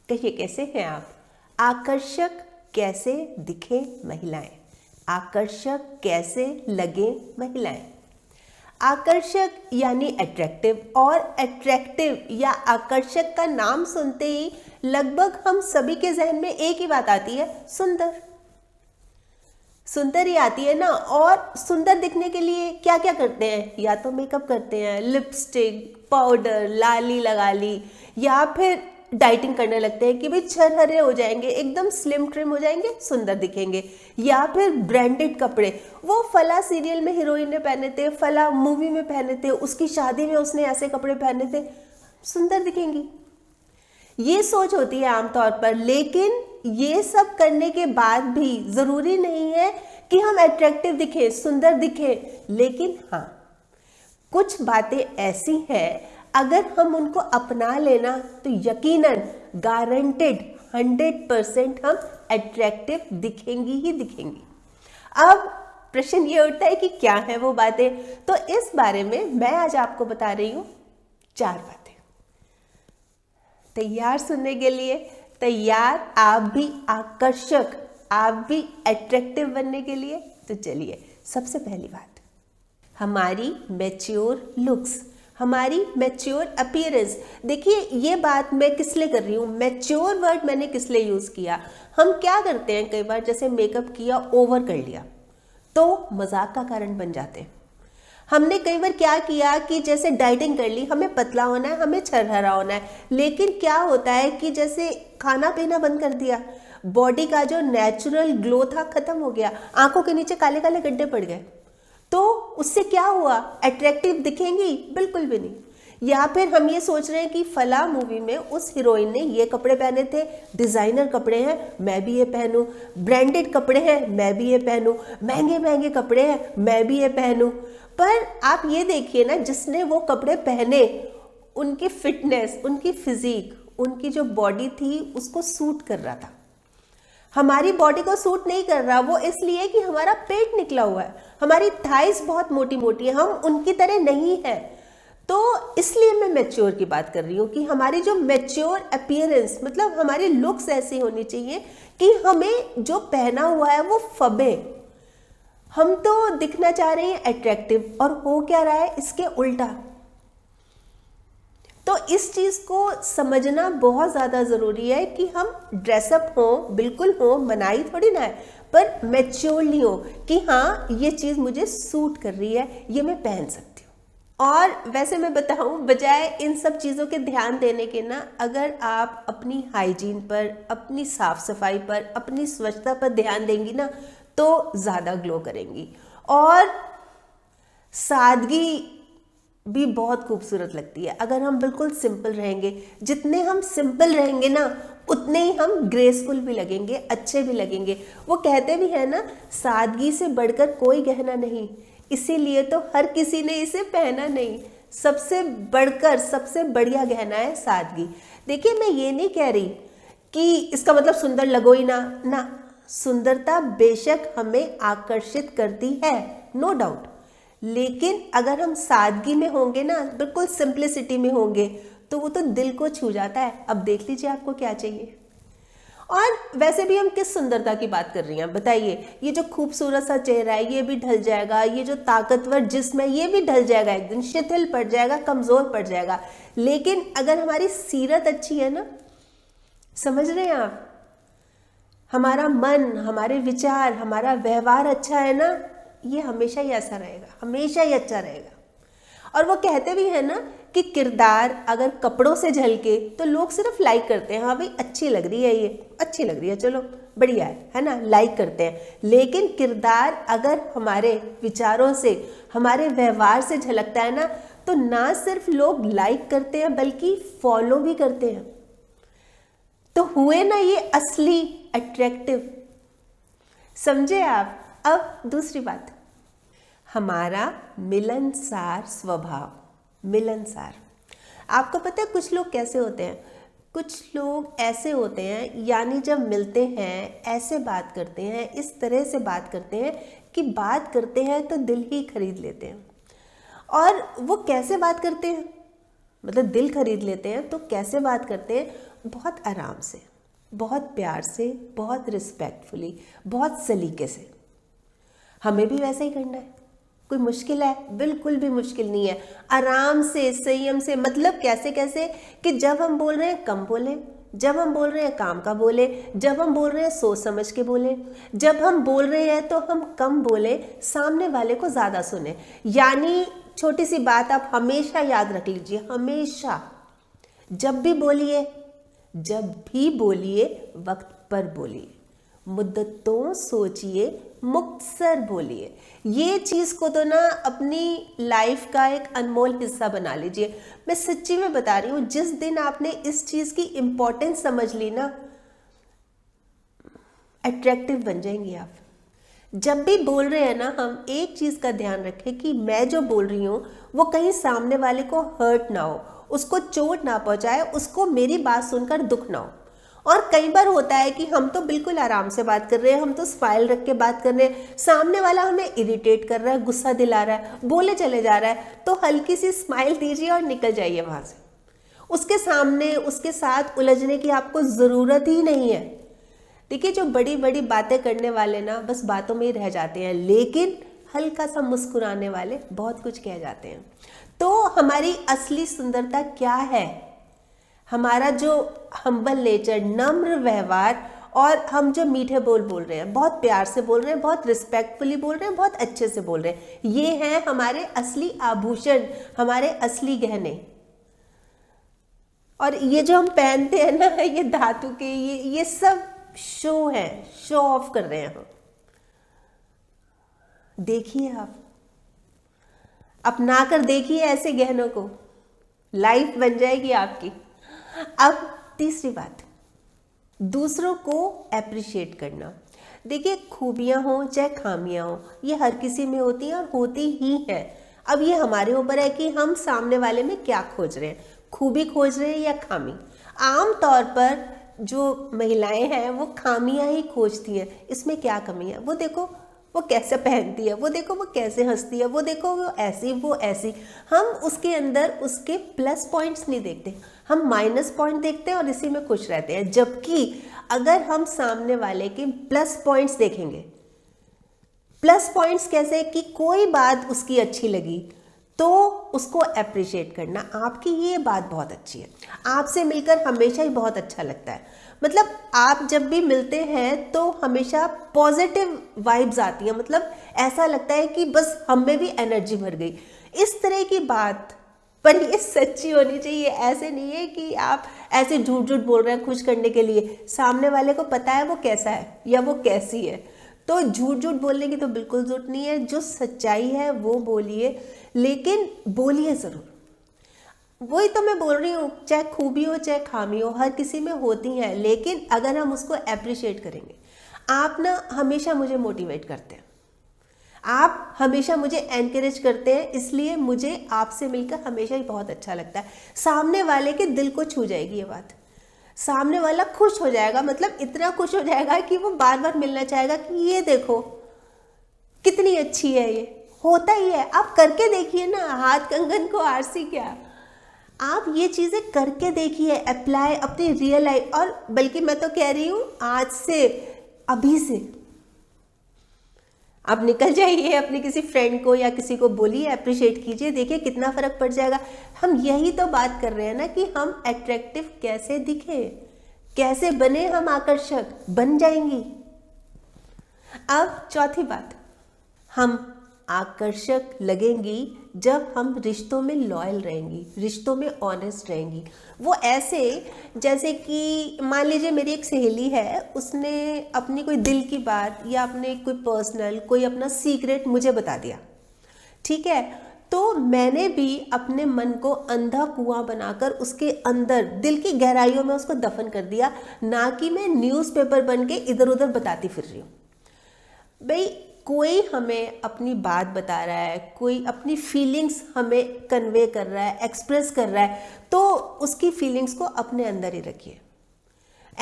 कहिए कैसे हैं आप? आकर्षक कैसे दिखे महिलाएं? आकर्षक कैसे लगे महिलाएं? आकर्षक यानी अट्रैक्टिव, और अट्रैक्टिव या आकर्षक का नाम सुनते ही लगभग हम सभी के जहन में एक ही बात आती है, सुंदर। सुंदर ही आती है ना। और सुंदर दिखने के लिए क्या क्या करते हैं? या तो मेकअप करते हैं, लिपस्टिक, पाउडर, लाली लगा ली, या फिर डाइटिंग करने लगते हैं कि भाई छरहरे हो जाएंगे, एकदम स्लिम ट्रिम हो जाएंगे, सुंदर दिखेंगे। या फिर ब्रांडेड कपड़े, वो फला सीरियल में हीरोइन ने पहने थे, फला मूवी में पहने थे, उसकी शादी में उसने ऐसे कपड़े पहने थे, सुंदर दिखेंगी। ये सोच होती है आमतौर पर। लेकिन ये सब करने के बाद भी जरूरी नहीं है कि हम अट्रैक्टिव दिखें, सुंदर दिखें। लेकिन हाँ, कुछ बातें ऐसी हैं, अगर हम उनको अपना लेना तो यकीनन गारंटेड 100% हम अट्रैक्टिव दिखेंगी ही दिखेंगी। अब प्रश्न ये उठता है कि क्या है वो बातें? तो इस बारे में मैं आज आपको बता रही हूं 4 बातें। तैयार सुनने के लिए? तैयार आप भी आकर्षक, आप भी अट्रैक्टिव बनने के लिए? तो चलिए, सबसे पहली बात, हमारी मैच्योर लुक्स, हमारी मैच्योर अपीयरेंस। देखिए, ये बात मैं किस लिए कर रही हूँ, मैच्योर वर्ड मैंने किस लिए यूज किया। हम क्या करते हैं कई बार, जैसे मेकअप किया, ओवर कर लिया, तो मजाक का कारण बन जाते हैं। हमने कई बार क्या किया कि जैसे डाइटिंग कर ली, हमें पतला होना है, हमें छरहरा होना है, लेकिन क्या होता है कि जैसे खाना पीना बंद कर दिया, बॉडी का जो नेचुरल ग्लो था खत्म हो गया, आंखों के नीचे काले काले गड्ढे पड़ गए, तो उससे क्या हुआ? अट्रैक्टिव दिखेंगी? बिल्कुल भी नहीं। या फिर हम ये सोच रहे हैं कि फला मूवी में उस हीरोइन ने ये कपड़े पहने थे, डिजाइनर कपड़े हैं, मैं भी ये पहनूं, ब्रांडेड कपड़े हैं, मैं भी ये पहनूं, महंगे महंगे कपड़े हैं, मैं भी ये पहनूं। पर आप ये देखिए ना, जिसने वो कपड़े पहने, उनकी फिटनेस, उनकी फिजिक, उनकी जो बॉडी थी, उसको सूट कर रहा था। हमारी बॉडी को सूट नहीं कर रहा, वो इसलिए कि हमारा पेट निकला हुआ है, हमारी थाइस बहुत मोटी मोटी है, हम उनकी तरह नहीं है। तो इसलिए मैं मैच्योर की बात कर रही हूँ कि हमारी जो मैच्योर अपीयरेंस, मतलब हमारी लुक्स ऐसी होनी चाहिए कि हमें जो पहना हुआ है वो फबे। हम तो दिखना चाह रहे हैं अट्रैक्टिव, और हो क्या रहा है इसके उल्टा। तो इस चीज को समझना बहुत ज्यादा जरूरी है कि हम ड्रेसअप हो, बिल्कुल हो, मनाही थोड़ी ना है, पर मैच्योरली हो कि हाँ, ये चीज मुझे सूट कर रही है, ये मैं पहन सकती हूँ। और वैसे मैं बताऊं, बजाय इन सब चीज़ों के ध्यान देने के ना, अगर आप अपनी हाइजीन पर, अपनी साफ सफाई पर, अपनी स्वच्छता पर ध्यान देंगी ना, तो ज़्यादा ग्लो करेंगी। और सादगी भी बहुत खूबसूरत लगती है अगर हम बिल्कुल सिंपल रहेंगे। जितने हम सिंपल रहेंगे ना, उतने ही हम ग्रेसफुल भी लगेंगे, अच्छे भी लगेंगे। वो कहते भी है ना, सादगी से बढ़कर कोई गहना नहीं, इसीलिए तो हर किसी ने इसे पहना नहीं। सबसे बढ़कर, सबसे बढ़िया गहना है सादगी। देखिए, मैं ये नहीं कह रही कि इसका मतलब सुंदर लगो ही ना। सुंदरता बेशक हमें आकर्षित करती है, नो डाउट, लेकिन अगर हम सादगी में होंगे ना, बिल्कुल सिंप्लिसिटी में होंगे, तो वो तो दिल को छू जाता है। अब देख लीजिए आपको क्या चाहिए। और वैसे भी हम किस सुंदरता की बात कर रही हैं बताइए? ये जो खूबसूरत सा चेहरा है, ये भी ढल जाएगा, ये जो ताकतवर जिस्म है, ये भी ढल जाएगा, एक दिन शिथिल पड़ जाएगा, कमजोर पड़ जाएगा। लेकिन अगर हमारी सीरत अच्छी है ना, समझ रहे हैं आप, हमारा मन, हमारे विचार, हमारा व्यवहार अच्छा है ना, ये हमेशा ही ऐसा रहेगा, हमेशा ही अच्छा रहेगा। और वो कहते भी है ना कि किरदार अगर कपड़ों से झलके तो लोग सिर्फ लाइक करते हैं, हाँ भाई अच्छी लग रही है, ये अच्छी लग रही है, चलो बढ़िया है ना, लाइक करते हैं। लेकिन किरदार अगर हमारे विचारों से, हमारे व्यवहार से झलकता है ना, तो ना सिर्फ लोग लाइक करते हैं बल्कि फॉलो भी करते हैं। तो हुए ना ये असली अट्रैक्टिव। समझे आप? अब दूसरी बात, हमारा मिलनसार स्वभाव। मिलनसार, आपको पता है कुछ लोग कैसे होते हैं? कुछ लोग ऐसे होते हैं, यानी जब मिलते हैं ऐसे बात करते हैं, इस तरह से बात करते हैं कि बात करते हैं तो दिल ही खरीद लेते हैं। और वो कैसे बात करते हैं, मतलब दिल खरीद लेते हैं, तो कैसे बात करते हैं? बहुत आराम से, बहुत प्यार से, बहुत रिस्पेक्टफुली, बहुत सलीके से। हमें भी वैसा ही करना है। कोई मुश्किल है? बिल्कुल भी मुश्किल नहीं है। आराम से, संयम से, मतलब कैसे कैसे कि जब हम बोल रहे हैं कम बोलें, जब हम बोल रहे हैं काम का बोले, जब हम बोल रहे हैं सोच समझ के बोले, जब हम बोल रहे हैं तो हम कम बोले, सामने वाले को ज़्यादा सुने। यानी छोटी सी बात आप हमेशा याद रख लीजिए, हमेशा जब भी बोलिए वक्त पर बोलिए, मुद्दतों सोचिए, मुक्तसर बोलिए। ये चीज़ को तो ना अपनी लाइफ का एक अनमोल हिस्सा बना लीजिए। मैं सच्ची में बता रही हूँ, जिस दिन आपने इस चीज़ की इम्पोर्टेंस समझ ली ना, अट्रैक्टिव बन जाएंगी आप। जब भी बोल रहे हैं ना, हम एक चीज़ का ध्यान रखें कि मैं जो बोल रही हूँ वो कहीं सामने वाले को हर्ट ना हो, उसको चोट ना पहुँचाए, उसको मेरी बात सुनकर दुख ना हो। और कई बार होता है कि हम तो बिल्कुल आराम से बात कर रहे हैं, हम तो स्माइल रख के बात कर रहे हैं, सामने वाला हमें इरिटेट कर रहा है, गुस्सा दिला रहा है, बोले चले जा रहा है, तो हल्की सी स्माइल दीजिए और निकल जाइए वहाँ से। उसके सामने उसके साथ उलझने की आपको ज़रूरत ही नहीं है। देखिए, जो बड़ी बड़ी बातें करने वाले ना बस बातों में ही रह जाते हैं, लेकिन हल्का सा मुस्कुराने वाले बहुत कुछ कह जाते हैं। तो हमारी असली सुंदरता क्या है? हमारा जो हम्बल नेचर, नम्र व्यवहार, और हम जो मीठे बोल रहे हैं, बहुत प्यार से बोल रहे हैं, बहुत रिस्पेक्टफुली बोल रहे हैं, बहुत अच्छे से बोल रहे हैं, ये हैं हमारे असली आभूषण, हमारे असली गहने। और ये जो हम पहनते हैं ना, ये धातु के, ये सब शो है, शो ऑफ कर रहे हैं हम। देखिए, आप अपना कर देखिए ऐसे गहनों को, लाइफ बन जाएगी आपकी। अब तीसरी बात, दूसरों को एप्रिशिएट करना। देखिए, खूबियां हो चाहे खामियां हो, ये हर किसी में होती हैं और होती ही हैं। अब ये हमारे ऊपर है कि हम सामने वाले में क्या खोज रहे हैं, खूबी खोज रहे हैं या खामी। आम तौर पर जो महिलाएं हैं वो खामियां ही खोजती हैं, इसमें क्या कमी है, वो देखो वो कैसे पहनती है, वो देखो वो कैसे हंसती है, वो देखो वो ऐसी वो ऐसी। हम उसके अंदर उसके प्लस पॉइंट्स नहीं देखते, हम माइनस पॉइंट देखते हैं और इसी में खुश रहते हैं। जबकि अगर हम सामने वाले के प्लस पॉइंट्स देखेंगे, प्लस पॉइंट्स कैसे कि कोई बात उसकी अच्छी लगी तो उसको अप्रिशिएट करना, आपकी ये बात बहुत अच्छी है, आपसे मिलकर हमेशा ही बहुत अच्छा लगता है। मतलब आप जब भी मिलते हैं तो हमेशा पॉजिटिव वाइब्स आती हैं, मतलब ऐसा लगता है कि बस हम में भी एनर्जी भर गई। इस तरह की बात, पर ये सच्ची होनी चाहिए। ऐसे नहीं है कि आप ऐसे झूठ झूठ बोल रहे हैं खुश करने के लिए, सामने वाले को पता है वो कैसा है या वो कैसी है। तो झूठ झूठ बोलने की तो बिल्कुल जरूरत नहीं है, जो सच्चाई है वो बोलिए, लेकिन बोलिए ज़रूर। वही तो मैं बोल रही हूँ, चाहे खूबी हो चाहे खामी हो, हर किसी में होती हैं, लेकिन अगर हम उसको अप्रिशिएट करेंगे। आप ना हमेशा मुझे मोटिवेट करते हैं, आप हमेशा मुझे एनकरेज करते हैं, इसलिए मुझे आपसे मिलकर हमेशा ही बहुत अच्छा लगता है। सामने वाले के दिल को छू जाएगी ये बात, सामने वाला खुश हो जाएगा, मतलब इतना खुश हो जाएगा कि वो बार बार मिलना चाहेगा कि ये देखो कितनी अच्छी है। ये होता ही है, आप करके देखिए ना, हाथ कंगन को आरसी क्या, आप ये चीज़ें करके देखिए, अप्लाई अपनी रियल लाइफ। और बल्कि मैं तो कह रही हूँ आज से, अभी से आप निकल जाइए, अपने किसी फ्रेंड को या किसी को बोलिए, अप्रिशिएट कीजिए, देखिए कितना फर्क पड़ जाएगा। हम यही तो बात कर रहे हैं ना कि हम अट्रैक्टिव कैसे दिखे, कैसे बने, हम आकर्षक बन जाएंगी। अब चौथी बात, हम आकर्षक लगेंगी जब हम रिश्तों में लॉयल रहेंगी, रिश्तों में ऑनेस्ट रहेंगी। वो ऐसे जैसे कि मान लीजिए मेरी एक सहेली है, उसने अपनी कोई दिल की बात या अपने कोई पर्सनल कोई अपना सीक्रेट मुझे बता दिया, ठीक है, तो मैंने भी अपने मन को अंधा कुआं बनाकर उसके अंदर दिल की गहराइयों में उसको दफन कर दिया, ना कि मैं न्यूज़पेपर बन के इधर उधर बताती फिर रही हूँ। भाई कोई हमें अपनी बात बता रहा है, कोई अपनी फीलिंग्स हमें कन्वे कर रहा है, एक्सप्रेस कर रहा है, तो उसकी फीलिंग्स को अपने अंदर ही रखिए।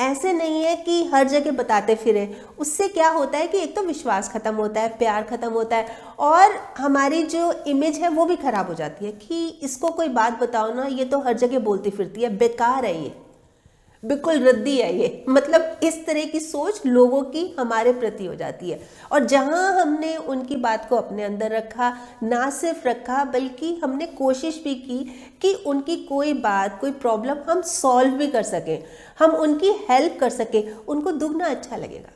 ऐसे नहीं है कि हर जगह बताते फिरें, उससे क्या होता है कि एक तो विश्वास खत्म होता है, प्यार खत्म होता है, और हमारी जो इमेज है वो भी खराब हो जाती है कि इसको कोई बात बताओ ना, ये तो हर जगह बोलती फिरती है, बेकार है ये। बिल्कुल रद्दी है ये। मतलब इस तरह की सोच लोगों की हमारे प्रति हो जाती है। और जहां हमने उनकी बात को अपने अंदर रखा, ना सिर्फ रखा बल्कि हमने कोशिश भी की कि उनकी कोई बात, कोई प्रॉब्लम हम सॉल्व भी कर सकें, हम उनकी हेल्प कर सकें, उनको दुगना अच्छा लगेगा,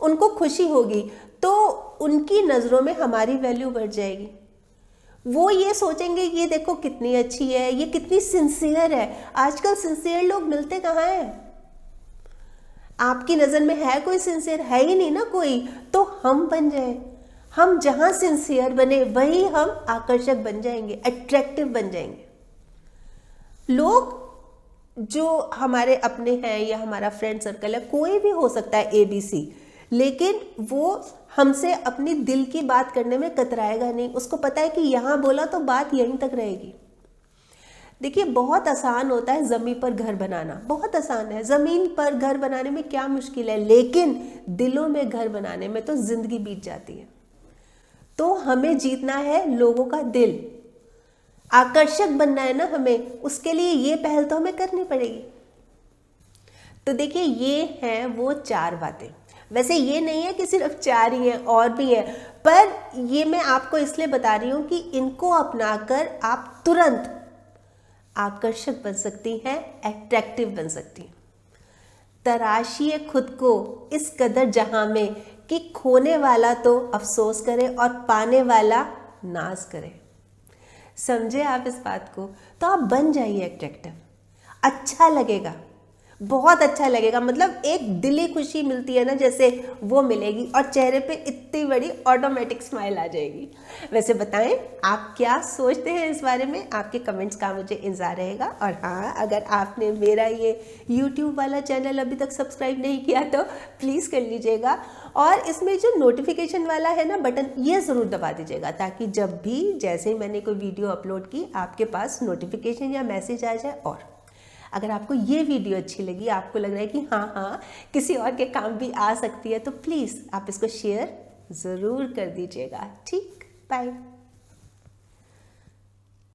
उनको खुशी होगी, तो उनकी नज़रों में हमारी वैल्यू बढ़ जाएगी। वो ये सोचेंगे ये देखो कितनी अच्छी है, ये कितनी सिंसियर है। आजकल सिंसियर लोग मिलते कहाँ हैं? आपकी नज़र में है कोई सिंसियर? है ही नहीं ना कोई। तो हम बन जाए, हम जहाँ सिंसियर बने वही हम आकर्षक बन जाएंगे, अट्रैक्टिव बन जाएंगे। लोग जो हमारे अपने हैं या हमारा फ्रेंड सर्कल है, कोई भी हो सकता है ABC, लेकिन वो हमसे अपनी दिल की बात करने में कतराएगा नहीं। उसको पता है कि यहाँ बोला तो बात यहीं तक रहेगी। देखिए बहुत आसान होता है ज़मीन पर घर बनाना, बहुत आसान है। ज़मीन पर घर बनाने में क्या मुश्किल है, लेकिन दिलों में घर बनाने में तो ज़िंदगी बीत जाती है। तो हमें जीतना है लोगों का दिल, आकर्षक बनना है ना हमें, उसके लिए ये पहल तो हमें करनी पड़ेगी। तो देखिए ये हैं वो 4 बातें। वैसे ये नहीं है कि सिर्फ 4 ही हैं, और भी हैं, पर ये मैं आपको इसलिए बता रही हूँ कि इनको अपनाकर आप तुरंत आकर्षक बन सकती हैं, अट्रैक्टिव बन सकती हैं। तराशिए खुद को इस कदर जहां में कि खोने वाला तो अफसोस करे और पाने वाला नाज करे। समझे आप इस बात को? तो आप बन जाइए अट्रैक्टिव। अच्छा लगेगा, बहुत अच्छा लगेगा। मतलब एक दिली खुशी मिलती है ना, जैसे वो मिलेगी और चेहरे पे इतनी बड़ी ऑटोमेटिक स्माइल आ जाएगी। वैसे बताएं आप क्या सोचते हैं इस बारे में? आपके कमेंट्स का मुझे इंतजार रहेगा। और हाँ, अगर आपने मेरा ये YouTube वाला चैनल अभी तक सब्सक्राइब नहीं किया तो प्लीज़ कर लीजिएगा, और इसमें जो नोटिफिकेशन वाला है ना बटन, ये ज़रूर दबा दीजिएगा, ताकि जब भी जैसे ही मैंने कोई वीडियो अपलोड की आपके पास नोटिफिकेशन या मैसेज आ जाए। और अगर आपको ये वीडियो अच्छी लगी, आपको लग रहा है कि हाँ किसी और के काम भी आ सकती है, तो प्लीज़ आप इसको शेयर ज़रूर कर दीजिएगा। ठीक, बाय।